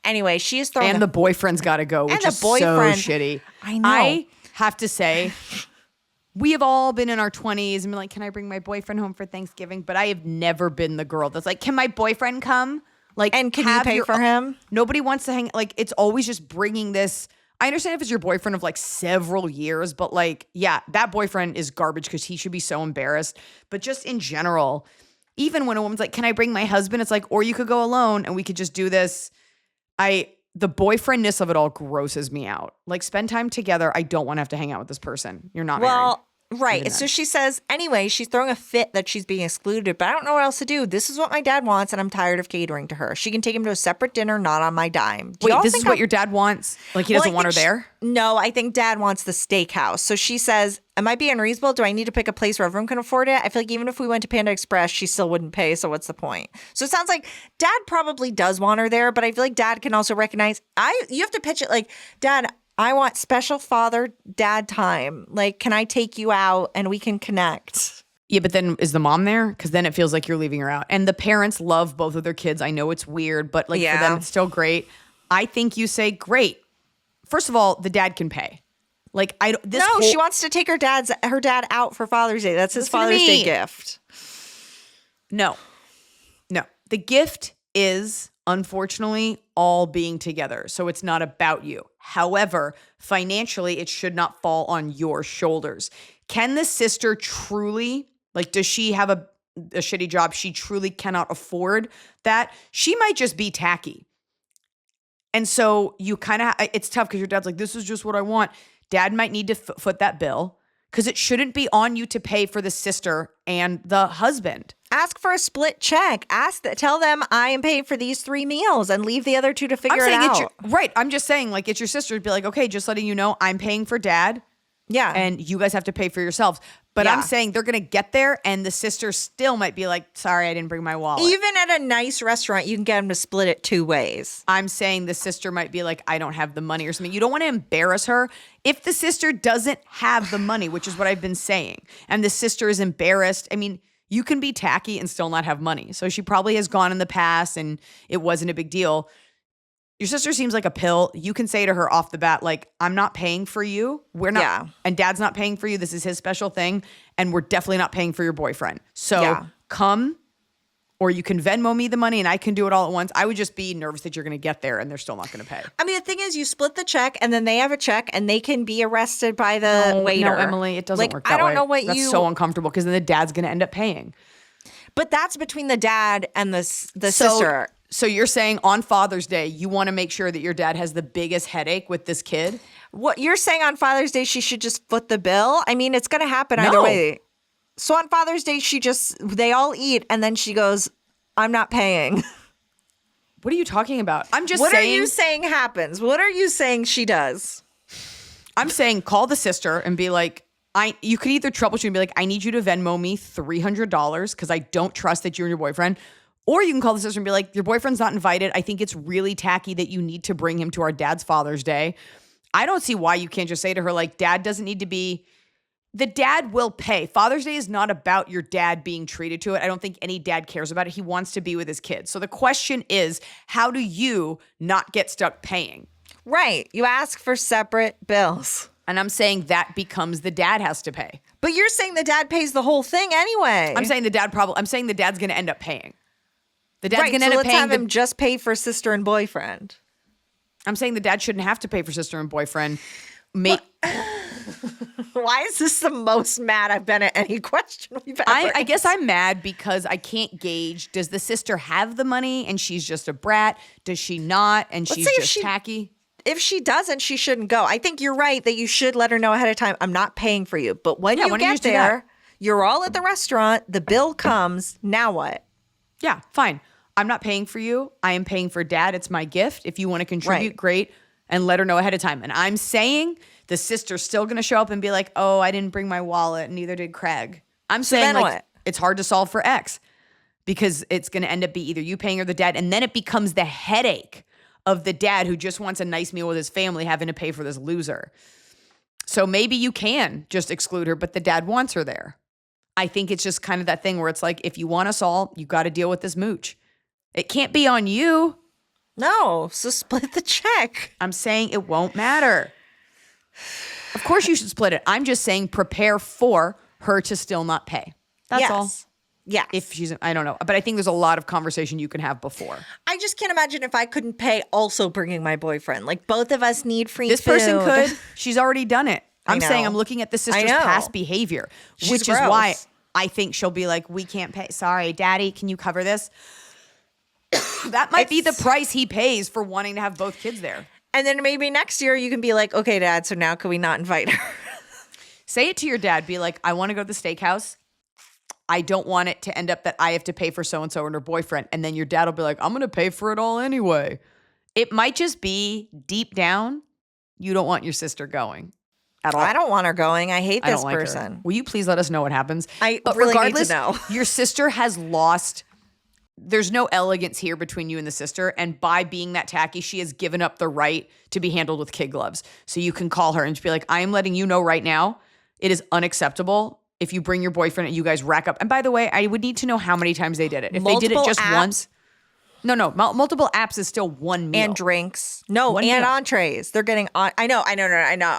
Anyway, she is throwing
And the boyfriend's got to go, which
And the
is
boyfriend.
so shitty.
I know.
I have to say, we have all been in our 20s and been like, can I bring my boyfriend home for Thanksgiving? But I have never been the girl that's like, can my boyfriend come? Like,
And can you pay for him?
Nobody wants to hang. Like, it's always just bringing this. I understand if it's your boyfriend of like several years, but like, yeah, that boyfriend is garbage because he should be so embarrassed. But just in general, even when a woman's like, can I bring my husband? It's like, or you could go alone and we could just do this. The boyfriendness of it all grosses me out. Like, spend time together. I don't want to have to hang out with this person. You're not married.
Right. So she says, anyway, she's throwing a fit that she's being excluded, but I don't know what else to do. This is what my dad wants, and I'm tired of catering to her. She can take him to a separate dinner, not on my dime.
Wait, this is what your dad wants? Like, he doesn't want her there?
No, I think dad wants the steakhouse. So she says, am I being unreasonable? Do I need to pick a place where everyone can afford it? I feel like even if we went to Panda Express, she still wouldn't pay. So what's the point? So it sounds like dad probably does want her there, but I feel like dad can also recognize, you have to pitch it like, Dad, I want special father-dad time. Like, can I take you out and we can connect?
Yeah, but then is the mom there? Because then it feels like you're leaving her out. And the parents love both of their kids. I know it's weird, but like for them, it's still great. I think you say, great. First of all, the dad can pay. Like,
she wants to take her dad out for Father's Day. That's his Father's Day gift.
No. The gift is, unfortunately, all being together. So it's not about you. However, financially, it should not fall on your shoulders. Can the sister truly, like, does she have a shitty job? She truly cannot afford that. She might just be tacky. And so you kind of, it's tough because your dad's like, this is just what I want. Dad might need to foot that bill because it shouldn't be on you to pay for the sister and the husband.
Ask for a split check. Tell them I am paying for these 3 meals and leave the other 2 to figure it out.
Right. I'm just saying, like, it's your sister to be like, okay, just letting you know I'm paying for dad.
Yeah.
And you guys have to pay for yourselves. But I'm saying they're going to get there and the sister still might be like, sorry, I didn't bring my wallet.
Even at a nice restaurant, you can get them to split it 2 ways.
I'm saying the sister might be like, I don't have the money or something. You don't want to embarrass her. If the sister doesn't have the money, which is what I've been saying, and the sister is embarrassed, I mean, you can be tacky and still not have money. So she probably has gone in the past and it wasn't a big deal. Your sister seems like a pill. You can say to her off the bat, like, I'm not paying for you. We're not, and dad's not paying for you. This is his special thing. And we're definitely not paying for your boyfriend. So come, or you can Venmo me the money and I can do it all at once. I would just be nervous that you're going to get there and they're still not going to pay.
I mean, the thing is, you split the check and then they have a check and they can be arrested by the waiter.
No, Emily, it doesn't work that way. I don't know what That's so uncomfortable because then the dad's going to end up paying.
But that's between the dad and the sister.
So you're saying on Father's Day, you want to make sure that your dad has the biggest headache with this kid?
What you're saying on Father's Day, she should just foot the bill? I mean, it's going to happen either way. So on Father's Day, they all eat and then she goes, I'm not paying.
What are you talking about? I'm just
saying.
What
are you saying happens? What are you saying she does?
I'm saying call the sister and be like, you could either troubleshoot and be like, I need you to Venmo me $300 because I don't trust that you and your boyfriend. Or you can call the sister and be like, your boyfriend's not invited. I think it's really tacky that you need to bring him to our dad's Father's Day. I don't see why you can't just say to her, like, dad doesn't need to be, the dad will pay. Father's Day is not about your dad being treated to it. I don't think any dad cares about it. He wants to be with his kids. So the question is, how do you not get stuck paying?
Right. You ask for separate bills.
And I'm saying that becomes the dad has to pay.
But you're saying the dad pays the whole thing anyway.
I'm saying the dad's going to end up paying. The dad's going to
end
up
paying. Let's have him just pay for sister and boyfriend.
I'm saying the dad shouldn't have to pay for sister and boyfriend.
Why is this the most mad I've been at any question we've ever
I guess I'm mad because I can't gauge. Does the sister have the money and she's just a brat? Does she not and she's just tacky?
If she doesn't, she shouldn't go. I think you're right that you should let her know ahead of time, I'm not paying for you. But when you get there, you're all at the restaurant, the bill comes, now what?
Yeah, fine. I'm not paying for you. I am paying for dad. It's my gift. If you want to contribute, great. And let her know ahead of time. And I'm saying the sister's still going to show up and be like, oh, I didn't bring my wallet and neither did Craig. I'm saying like it's hard to solve for X because it's going to end up be either you paying or the dad. And then it becomes the headache of the dad who just wants a nice meal with his family having to pay for this loser. So maybe you can just exclude her, but the dad wants her there. I think it's just kind of that thing where it's like, if you want us all, you got to deal with this mooch. It can't be on you.
No, so split the check.
I'm saying it won't matter. Of course you should split it. I'm just saying prepare for her to still not pay. That's all.
Yeah.
If she's, I don't know. But I think there's a lot of conversation you can have before.
I just can't imagine if I couldn't pay also bringing my boyfriend. Like both of us need free
This
food.
person could. She's already done it. I'm saying
know.
I'm looking at the
I
sister's
know.
past behavior,
She's
which
gross.
is why I think she'll be like, we can't pay. Sorry, daddy, can you cover this? That might be the price he pays for wanting to have both kids there.
And then maybe next year you can be like, okay, Dad, so now can we not invite her?
Say it to your dad. Be like, I want to go to the steakhouse. I don't want it to end up that I have to pay for so-and-so and her boyfriend. And then your dad will be like, I'm going to pay for it all anyway. It might just be deep down, you don't want your sister going at all.
I don't want her going. I hate
I
this
don't like her.
person.
Will you please let us know what happens?
But really
regardless,
need to know.
Your sister has lost. There's no elegance here between you and the sister. And by being that tacky, she has given up the right to be handled with kid gloves. So you can call her and just be like, I am letting you know right now, it is unacceptable if you bring your boyfriend and you guys rack up. And by the way, I would need to know how many times they did it. If they did it just once. No. Multiple apps is still one meal.
And drinks. No,
One
and
meal.
entrees. They're getting on. I know.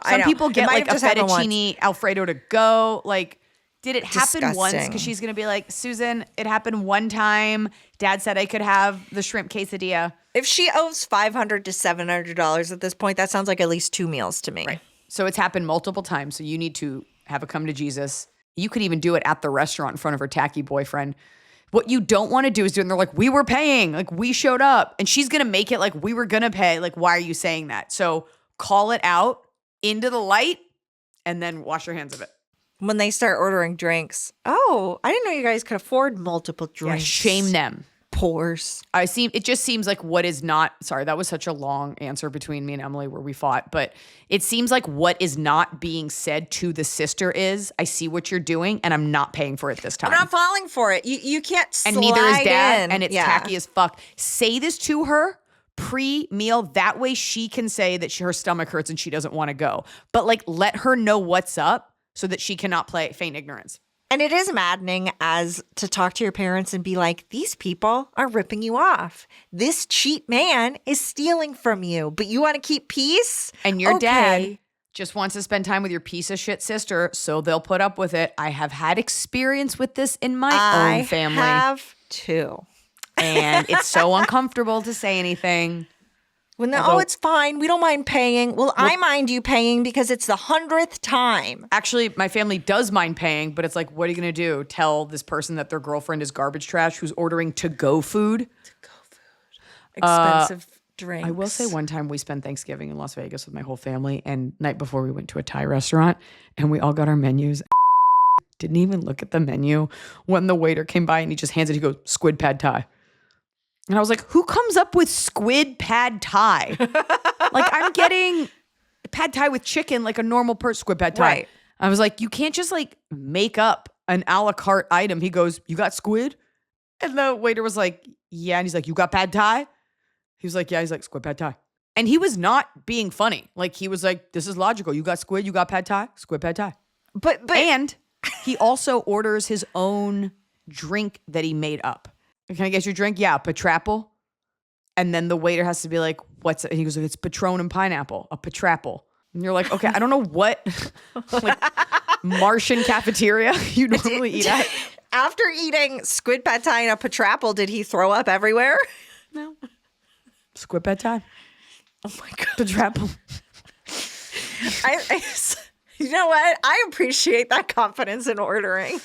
Some people get like a
fettuccine
fettuccine Alfredo to go. Like, did it happen once?
Disgusting.
Because she's going to be like, Susan, it happened one time. Dad said I could have the shrimp quesadilla.
If she owes $500 to $700 at this point, that sounds like at least 2 meals to me.
Right. So it's happened multiple times. So you need to have a come to Jesus. You could even do it at the restaurant in front of her tacky boyfriend. What you don't want to do is do it. And they're like, we were paying. Like, we showed up. And she's going to make it like we were going to pay. Like, why are you saying that? So call it out into the light and then wash your hands of it.
When they start ordering drinks. Oh, I didn't know you guys could afford multiple
Yeah,
drinks.
shame them.
Pours.
It just seems like what is not, sorry, that was such a long answer between me and Emily where we fought, but it seems like what is not being said to the sister is, I see what you're doing and I'm not paying for it this time.
I'm not falling for it. You can't slide
and neither is dad,
in.
and it's tacky as fuck. Say this to her pre-meal. That way she can say that her stomach hurts and she doesn't want to go. But like, let her know what's up so that she cannot feign ignorance.
And it is maddening as to talk to your parents and be like, these people are ripping you off. This cheap man is stealing from you, but you want to keep peace?
And your dad just wants to spend time with your piece of shit sister, so they'll put up with it. I have had experience with this in my own family.
I have too.
And it's so uncomfortable to say anything.
When they're, it's fine. We don't mind paying. Well, I mind you paying because it's the 100th time.
Actually, my family does mind paying, but it's like, what are you going to do? Tell this person that their girlfriend is garbage trash who's ordering to-go food?
Expensive drinks.
I will say one time we spent Thanksgiving in Las Vegas with my whole family, and night before we went to a Thai restaurant, and we all got our menus. Didn't even look at the menu. When the waiter came by and he just hands it, he goes, squid pad Thai. And I was like, who comes up with squid pad Thai? Like, I'm getting pad Thai with chicken like a normal person. Squid pad Thai.
Right.
I was like, you can't just like make up an a la carte item. He goes, you got squid? And the waiter was like, yeah. And he's like, you got pad Thai? He was like, yeah. He's like, squid pad Thai. And he was not being funny. Like, he was like, this is logical. You got squid, you got pad Thai? Squid pad Thai.
But
And he also orders his own drink that he made up. Can I get your drink? Yeah, Patrapple. And then the waiter has to be like, what's it? And he goes, it's Patron and pineapple, a Patrapple. And you're like, okay, I don't know what like Martian cafeteria you normally eat at.
After eating squid pad Thai and a Patrapple, did he throw up everywhere?
No. Squid pad Thai.
Oh my God.
Patrapple.
You know what? I appreciate that confidence in ordering.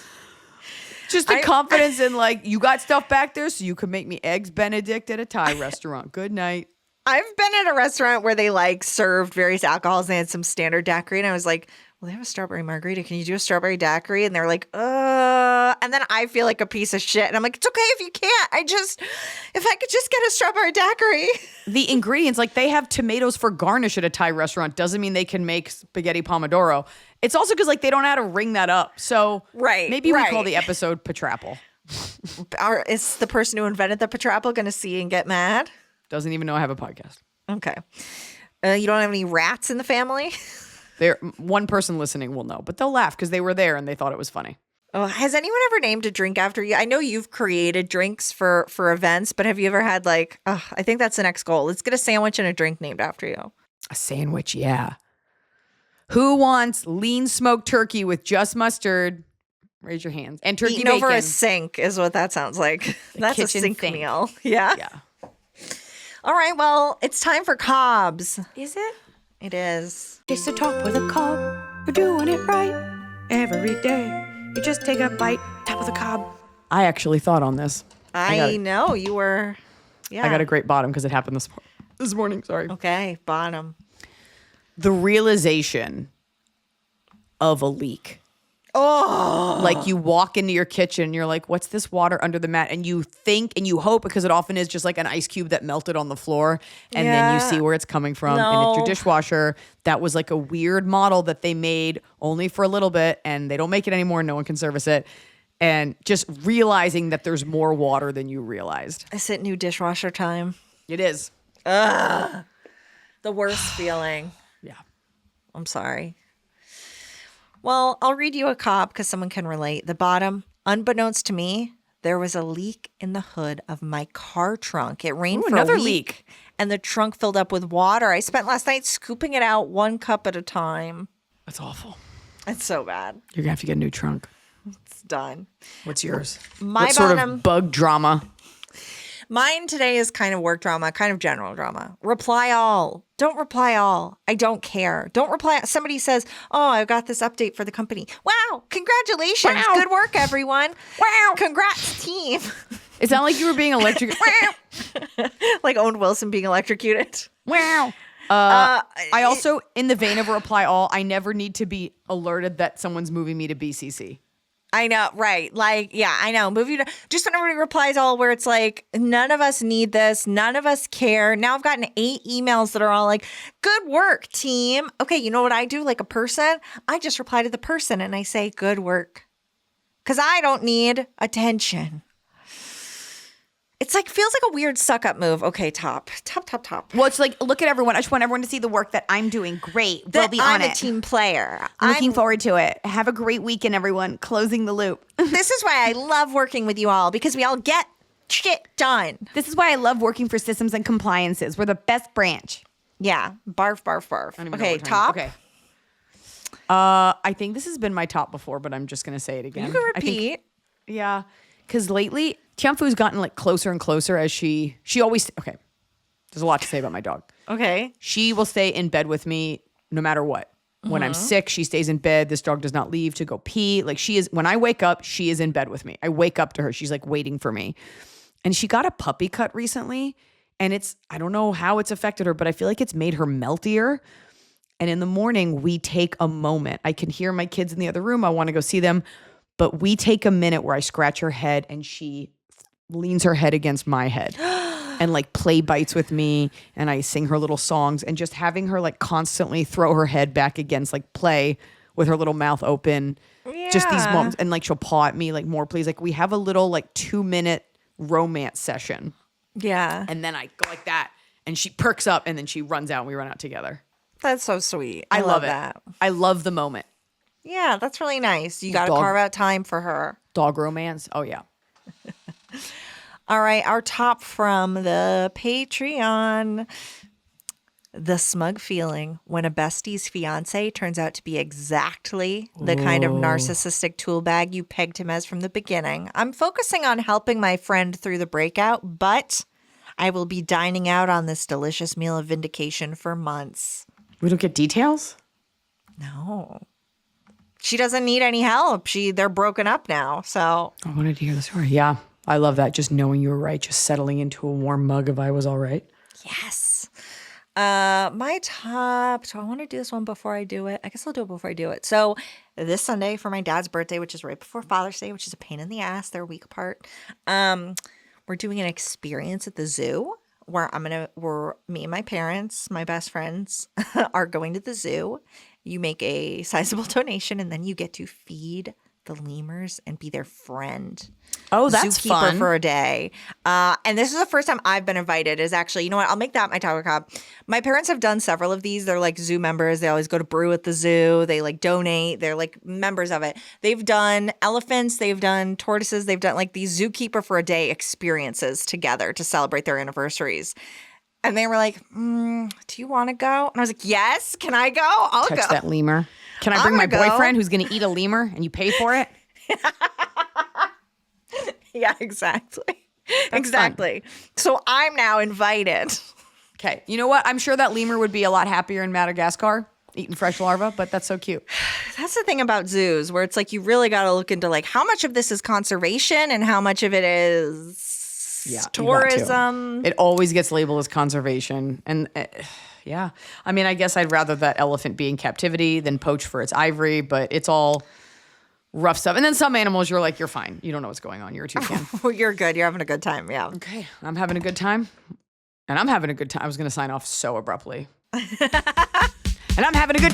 Just the confidence in like, you got stuff back there so you could make me eggs Benedict at a Thai restaurant. Good night.
I've been at a restaurant where they like served various alcohols and they had some standard daiquiri. And I was like, well, they have a strawberry margarita. Can you do a strawberry daiquiri? And they're like, And then I feel like a piece of shit. And I'm like, it's okay if you can't. If I could just get a strawberry daiquiri.
The ingredients, like they have tomatoes for garnish at a Thai restaurant, doesn't mean they can make spaghetti pomodoro. It's also because like they don't know how to ring that up. So maybe we call the episode Patrapple.
Is the person who invented the Patrapple going to see and get mad?
Doesn't even know I have a podcast.
Okay. You don't have any rats in the family?
One person listening will know, but they'll laugh because they were there and they thought it was funny.
Oh, has anyone ever named a drink after you? I know you've created drinks for events, but have you ever had like, I think that's the next goal. Let's get a sandwich and a drink named after you.
A sandwich, yeah. Who wants lean smoked turkey with just mustard? Raise your hands. And turkey
Eating
bacon.
over a sink is what that sounds like. That's a
kitchen
sink
sink.
meal. Yeah.
Yeah.
All right. Well, it's time for cobs.
Is it?
It is.
Taste the top with a cob. We're doing it right every day. You just take a bite, top of the cob.
I actually thought on this.
I know you were. Yeah.
I got a great bottom because it happened this morning. Sorry.
Okay. Bottom.
The realization of a leak.
Oh.
Like you walk into your kitchen and you're like, what's this water under the mat? And you think and you hope, because it often is just like an ice cube that melted on the floor. And then you see where it's coming from. And it's your dishwasher. That was like a weird model that they made only for a little bit. And they don't make it anymore. No one can service it. And just realizing that there's more water than you realized.
Is it new dishwasher time?
It is.
The worst feeling.
Yeah.
I'm sorry. Well, I'll read you a cop because someone can relate. The bottom, unbeknownst to me, there was a leak in the hood of my car trunk. It rained
Ooh,
for
another
a week,
leak.
and the trunk filled up with water. I spent last night scooping it out 1 cup at a time.
That's awful.
It's so bad.
You're going to have to get a new trunk.
It's done.
What's yours?
My
what sort
bottom-
of bug drama?
Mine today is kind of work drama, kind of general drama. Reply all. Don't reply all. I don't care. Don't reply. Somebody says, oh, I got this update for the company. Wow. Congratulations.
Wow.
Good work, everyone.
Wow.
Congrats, team.
It sounded like you were being electrocuted.
Like Owen Wilson being electrocuted.
Wow. I also, in the vein of a reply all, I never need to be alerted that someone's moving me to BCC.
I know, right. Like, yeah, I know. Just when everybody replies all where it's like, none of us need this. None of us care. Now I've gotten 8 emails that are all like, good work, team. Okay, you know what I do like a person? I just reply to the person and I say, good work. Because I don't need attention. It's like, feels like a weird suck up move. Okay, top.
Well, it's like, look at everyone. I just want everyone to see the work that I'm doing. Great. We'll be on
I'm
it.
a team player.
I'm looking forward to it. Have a great weekend, everyone. Closing the loop.
This is why I love working with you all, because we all get shit done.
This is why I love working for systems and compliances. We're the best branch.
Yeah. Barf, barf, barf.
I don't even know
Okay,
what we're trying
top.
to- Okay. I think this has been my top before, but I'm just going to say it again.
You can
I think-
repeat.
yeah. Because lately, Tianfu's gotten like closer and closer as she always, okay. There's a lot to say about my dog.
Okay.
She will stay in bed with me no matter what. When I'm sick, she stays in bed. This dog does not leave to go pee. Like when I wake up, she is in bed with me. I wake up to her. She's like waiting for me. And she got a puppy cut recently. And I don't know how it's affected her, but I feel like it's made her meltier. And in the morning, we take a moment. I can hear my kids in the other room. I want to go see them. But we take a minute where I scratch her head and she leans her head against my head and like play bites with me. And I sing her little songs, and just having her like constantly throw her head back against, like play with her little mouth open. Just these moments. And like she'll paw at me like, more please. Like we have a little like 2-minute romance session.
Yeah.
And then I go like that and she perks up and then she runs out and we run out together.
That's so sweet.
I love it.
that.
I love the moment.
Yeah, that's really nice. You got to
Dog-
carve out time for her.
Dog romance. Oh yeah.
All right, our top from the Patreon. The smug feeling when a bestie's fiance turns out to be exactly the kind of narcissistic tool bag you pegged him as from the beginning. I'm focusing on helping my friend through the breakout, but I will be dining out on this delicious meal of vindication for months.
We don't get details?
No. She doesn't need any help. They're broken up now, so.
I wanted to hear the story. Yeah. I love that. Just knowing you were right. Just settling into a warm mug of I was all right.
Yes. My top, do I want to do this one before I do it? I guess I'll do it before I do it. So this Sunday for my dad's birthday, which is right before Father's Day, which is a pain in the ass. They're a week apart. We're doing an experience at the zoo where me and my parents, my best friends are going to the zoo. You make a sizable donation and then you get to feed the lemurs and be their friend.
Oh, that's
Zookeeper
fun.
for a day. And this is the first time I've been invited. Is actually, you know what? I'll make that my tower cob. My parents have done several of these. They're like zoo members. They always go to brew at the zoo. They like donate. They're like members of it. They've done elephants. They've done tortoises. They've done like these zookeeper for a day experiences together to celebrate their anniversaries. And they were like, do you want to go? And I was like, yes, can I go? I'll
Touch
go.
that lemur. Can I bring my
gonna go.
boyfriend who's going to eat a lemur and you pay for it?
Yeah, exactly. Exactly. So I'm now invited.
Okay. You know what? I'm sure that lemur would be a lot happier in Madagascar eating fresh larvae, but that's so cute.
That's the thing about zoos where it's like you really got to look into like how much of this is conservation and how much of it is
Yeah, you got to.
tourism.
It always gets labeled as conservation. And yeah, I mean, I guess I'd rather that elephant be in captivity than poached for its ivory, but it's all rough stuff. And then some animals, you're like, you're fine. You don't know what's going on. You're a toucan.
Well, you're good. You're having a good time. Yeah.
Okay, I'm having a good time. And I'm having a good time. I was going to sign off so abruptly. And I'm having a good